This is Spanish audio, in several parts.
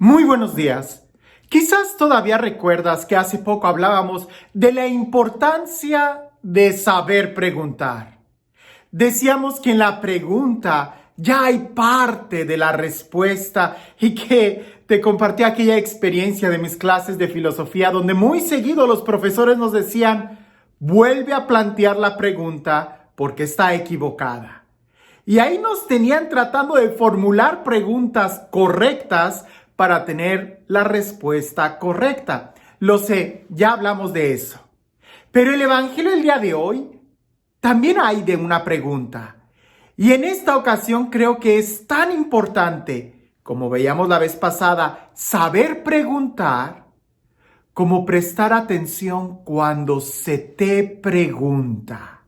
Muy buenos días. Quizás todavía recuerdas que hace poco hablábamos de la importancia de saber preguntar. Decíamos que en la pregunta ya hay parte de la respuesta y que te compartí aquella experiencia de mis clases de filosofía donde muy seguido los profesores nos decían: vuelve a plantear la pregunta porque está equivocada. Y ahí nos tenían tratando de formular preguntas correctas para tener la respuesta correcta. Lo sé, ya hablamos de eso. Pero el Evangelio del día de hoy también hay de una pregunta. Y en esta ocasión creo que es tan importante, como veíamos la vez pasada, saber preguntar, como prestar atención cuando se te pregunta.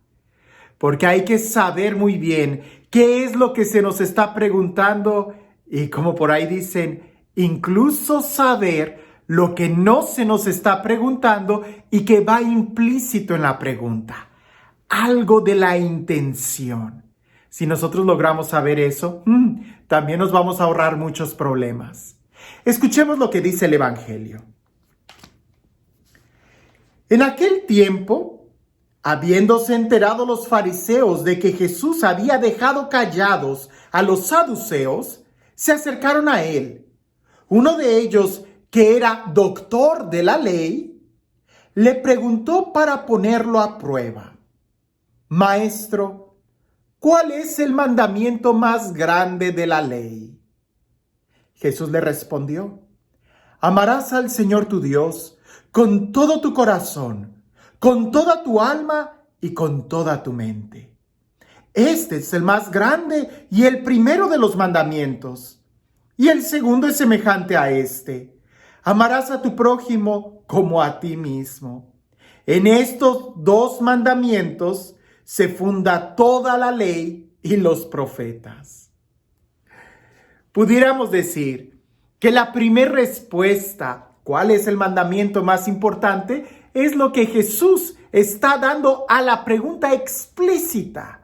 Porque hay que saber muy bien qué es lo que se nos está preguntando y, como por ahí dicen, incluso saber lo que no se nos está preguntando y que va implícito en la pregunta. Algo de la intención. Si nosotros logramos saber eso, también nos vamos a ahorrar muchos problemas. Escuchemos lo que dice el Evangelio. En aquel tiempo, habiéndose enterado los fariseos de que Jesús había dejado callados a los saduceos, se acercaron a él. Uno de ellos, que era doctor de la ley, le preguntó para ponerlo a prueba: Maestro, ¿cuál es el mandamiento más grande de la ley? Jesús le respondió: amarás al Señor tu Dios con todo tu corazón, con toda tu alma y con toda tu mente. Este es el más grande y el primero de los mandamientos. Y el segundo es semejante a este: amarás a tu prójimo como a ti mismo. En estos dos mandamientos se funda toda la ley y los profetas. Pudiéramos decir que la primera respuesta, ¿cuál es el mandamiento más importante?, es lo que Jesús está dando a la pregunta explícita.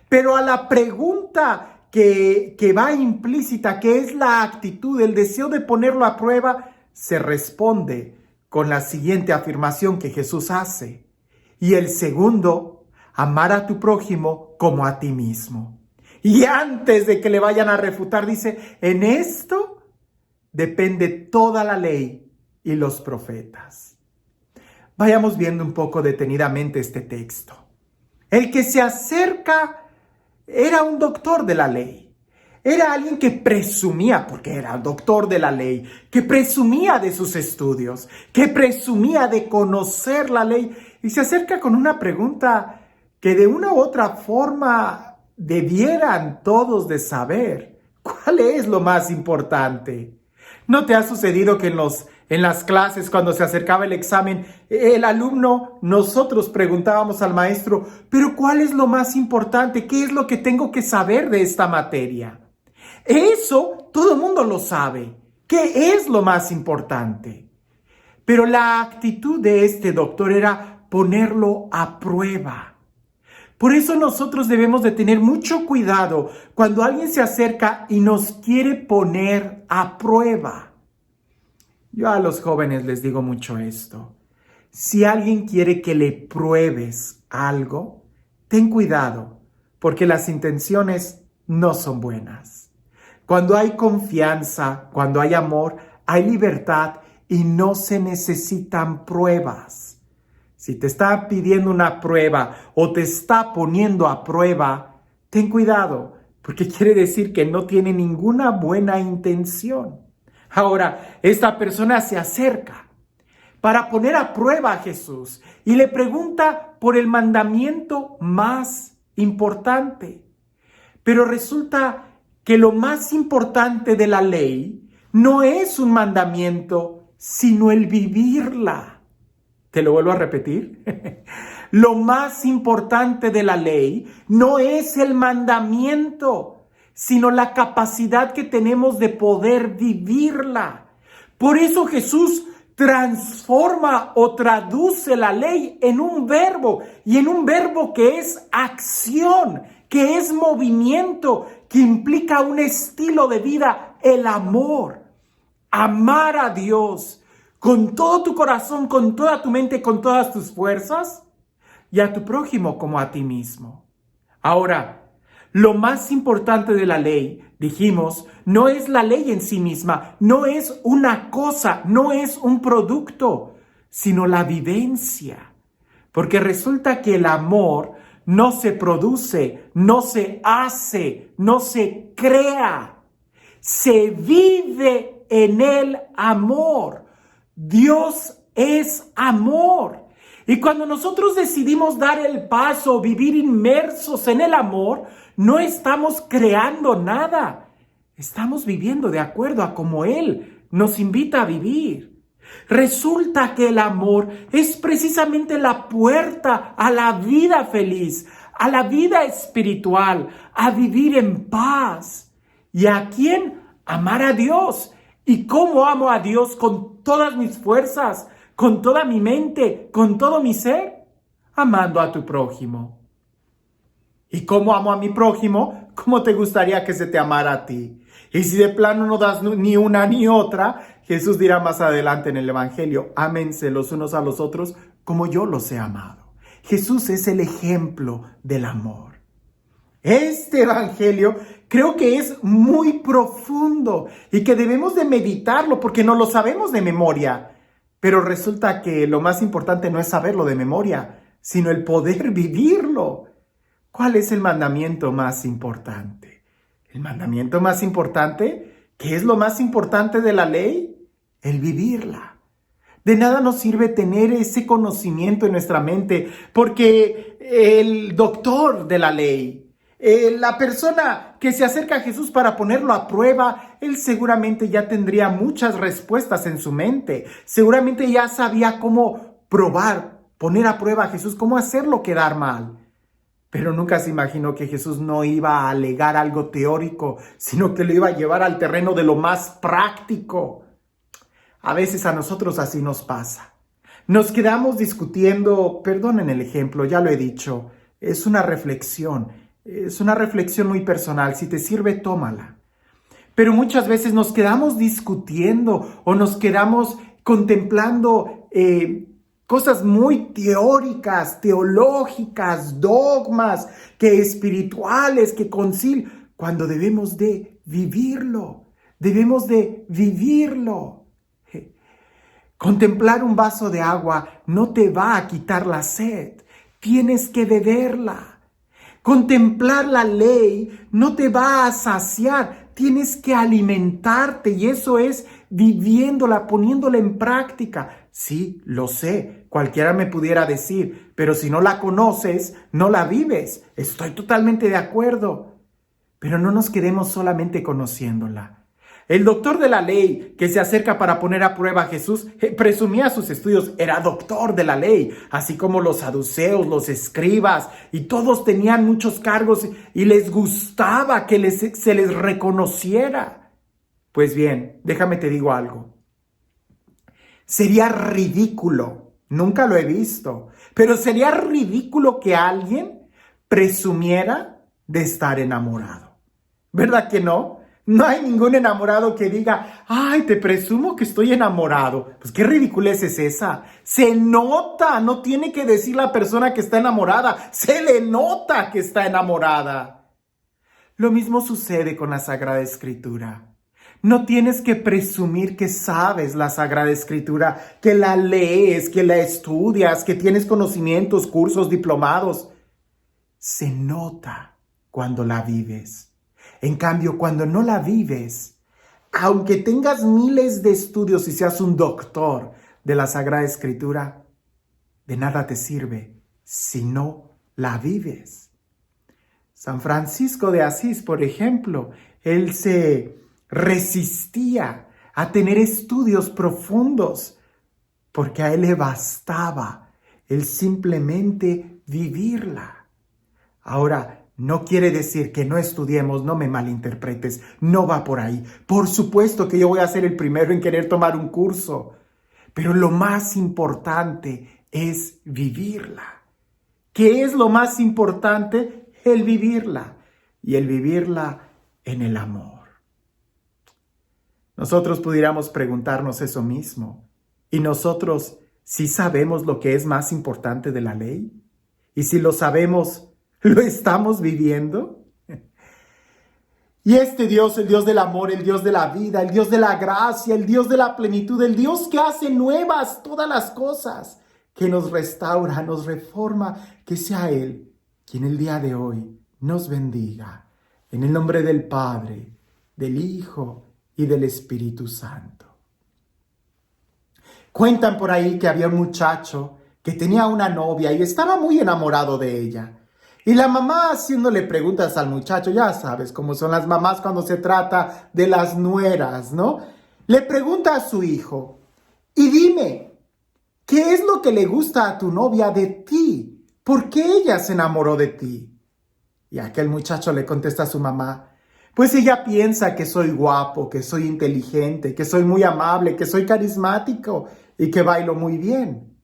Pero a la pregunta que va implícita, que es la actitud, el deseo de ponerlo a prueba, se responde con la siguiente afirmación que Jesús hace. Y el segundo, amar a tu prójimo como a ti mismo. Y antes de que le vayan a refutar, dice: en esto depende toda la ley y los profetas. Vayamos viendo un poco detenidamente este texto. El que se acerca era un doctor de la ley. Era alguien que presumía, porque era doctor de la ley, que presumía de sus estudios, que presumía de conocer la ley, y se acerca con una pregunta que de una u otra forma debieran todos de saber. ¿Cuál es lo más importante? ¿No te ha sucedido que en las clases, cuando se acercaba el examen, el alumno, nosotros preguntábamos al maestro: pero ¿cuál es lo más importante? ¿Qué es lo que tengo que saber de esta materia? Eso todo el mundo lo sabe. ¿Qué es lo más importante? Pero la actitud de este doctor era ponerlo a prueba. Por eso nosotros debemos de tener mucho cuidado cuando alguien se acerca y nos quiere poner a prueba. Yo a los jóvenes les digo mucho esto. Si alguien quiere que le pruebes algo, ten cuidado, porque las intenciones no son buenas. Cuando hay confianza, cuando hay amor, hay libertad y no se necesitan pruebas. Si te está pidiendo una prueba o te está poniendo a prueba, ten cuidado, porque quiere decir que no tiene ninguna buena intención. Ahora, esta persona se acerca para poner a prueba a Jesús y le pregunta por el mandamiento más importante. Pero resulta que lo más importante de la ley no es un mandamiento, sino el vivirla. Te lo vuelvo a repetir. Lo más importante de la ley no es el mandamiento, sino la capacidad que tenemos de poder vivirla. Por eso Jesús transforma o traduce la ley en un verbo, y en un verbo que es acción, que es movimiento, que implica un estilo de vida, el amor. amar a Dios con todo tu corazón, con toda tu mente, con todas tus fuerzas, y a tu prójimo como a ti mismo. Ahora, lo más importante de la ley, dijimos, no es la ley en sí misma, no es una cosa, no es un producto, sino la vivencia. Porque resulta que el amor no se produce, no se hace, no se crea. Se vive en el amor. Dios es amor. Y cuando nosotros decidimos dar el paso, vivir inmersos en el amor, no estamos creando nada. Estamos viviendo de acuerdo a como Él nos invita a vivir. Resulta que el amor es precisamente la puerta a la vida feliz, a la vida espiritual, a vivir en paz. ¿Y a quién? Amar a Dios. ¿Y cómo amo a Dios con todas mis fuerzas, con toda mi mente, con todo mi ser? Amando a tu prójimo. ¿Y cómo amo a mi prójimo? ¿Cómo te gustaría que se te amara a ti? Y si de plano no das ni una ni otra, Jesús dirá más adelante en el Evangelio, ámense los unos a los otros como yo los he amado. Jesús es el ejemplo del amor. Este Evangelio creo que es muy profundo y que debemos de meditarlo porque no lo sabemos de memoria. Pero resulta que lo más importante no es saberlo de memoria, sino el poder vivirlo. ¿Cuál es el mandamiento más importante? El mandamiento más importante, ¿qué es lo más importante de la ley? El vivirla. De nada nos sirve tener ese conocimiento en nuestra mente, porque el doctor de la ley, la persona que se acerca a Jesús para ponerlo a prueba, él seguramente ya tendría muchas respuestas en su mente. Seguramente ya sabía cómo probar, poner a prueba a Jesús, cómo hacerlo quedar mal. Pero nunca se imaginó que Jesús no iba a alegar algo teórico, sino que lo iba a llevar al terreno de lo más práctico. A veces a nosotros así nos pasa. Nos quedamos discutiendo, perdonen el ejemplo, ya lo he dicho, es una reflexión muy personal. Si te sirve, tómala. Pero muchas veces nos quedamos discutiendo o nos quedamos contemplando cosas muy teóricas, teológicas, dogmas, que espirituales, que concilios, cuando debemos de vivirlo. Debemos de vivirlo. Contemplar un vaso de agua no te va a quitar la sed. Tienes que beberla. Contemplar la ley no te va a saciar. Tienes que alimentarte y eso es viviéndola, poniéndola en práctica. Sí, lo sé, cualquiera me pudiera decir, pero si no la conoces, no la vives. Estoy totalmente de acuerdo. Pero no nos quedemos solamente conociéndola. El doctor de la ley que se acerca para poner a prueba a Jesús presumía sus estudios, era doctor de la ley, así como los saduceos, los escribas, y todos tenían muchos cargos y les gustaba que se les reconociera. Pues bien, déjame te digo algo. Sería ridículo, nunca lo he visto, pero sería ridículo que alguien presumiera de estar enamorado. ¿Verdad que no? No hay ningún enamorado que diga, ay, te presumo que estoy enamorado. Pues qué ridiculez es esa. Se nota, no tiene que decir la persona que está enamorada. Se le nota que está enamorada. Lo mismo sucede con la Sagrada Escritura. No tienes que presumir que sabes la Sagrada Escritura, que la lees, que la estudias, que tienes conocimientos, cursos, diplomados. Se nota cuando la vives. En cambio, cuando no la vives, aunque tengas miles de estudios y seas un doctor de la Sagrada Escritura, de nada te sirve si no la vives. San Francisco de Asís, por ejemplo, él se resistía a tener estudios profundos porque a él le bastaba el simplemente vivirla. Ahora, no quiere decir que no estudiemos, no me malinterpretes, no va por ahí. Por supuesto que yo voy a ser el primero en querer tomar un curso, pero lo más importante es vivirla. ¿Qué es lo más importante? El vivirla, y el vivirla en el amor. Nosotros pudiéramos preguntarnos eso mismo. ¿Y nosotros sí sabemos lo que es más importante de la ley? Y si lo sabemos, ¿lo estamos viviendo? Y este Dios, el Dios del amor, el Dios de la vida, el Dios de la gracia, el Dios de la plenitud, el Dios que hace nuevas todas las cosas, que nos restaura, nos reforma, que sea Él quien el día de hoy nos bendiga. En el nombre del Padre, del Hijo y del Espíritu Santo. Cuentan por ahí que había un muchacho que tenía una novia y estaba muy enamorado de ella. Y la mamá haciéndole preguntas al muchacho, ya sabes cómo son las mamás cuando se trata de las nueras, ¿no? Le pregunta a su hijo, y dime, ¿qué es lo que le gusta a tu novia de ti? ¿Por qué ella se enamoró de ti? Y aquel muchacho le contesta a su mamá, pues ella piensa que soy guapo, que soy inteligente, que soy muy amable, que soy carismático y que bailo muy bien.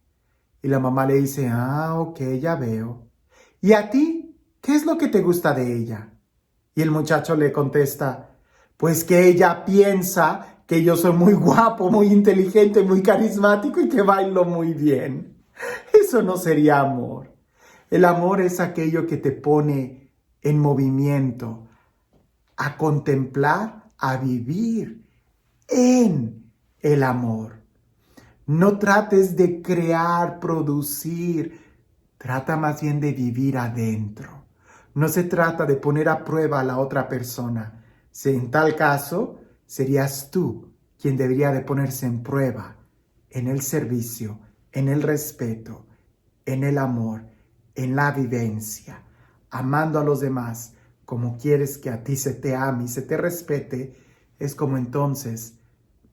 Y la mamá le dice, ok, ya veo. ¿Y a ti? ¿Qué es lo que te gusta de ella? Y el muchacho le contesta, pues que ella piensa que yo soy muy guapo, muy inteligente, muy carismático y que bailo muy bien. Eso no sería amor. El amor es aquello que te pone en movimiento, a contemplar, a vivir en el amor. No trates de crear, producir. Trata más bien de vivir adentro. No se trata de poner a prueba a la otra persona. Si en tal caso, serías tú quien debería de ponerse en prueba en el servicio, en el respeto, en el amor, en la vivencia, amando a los demás como quieres que a ti se te ame y se te respete. Es como entonces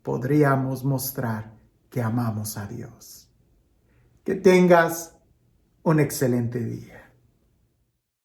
podríamos mostrar que amamos a Dios. Que tengas un excelente día.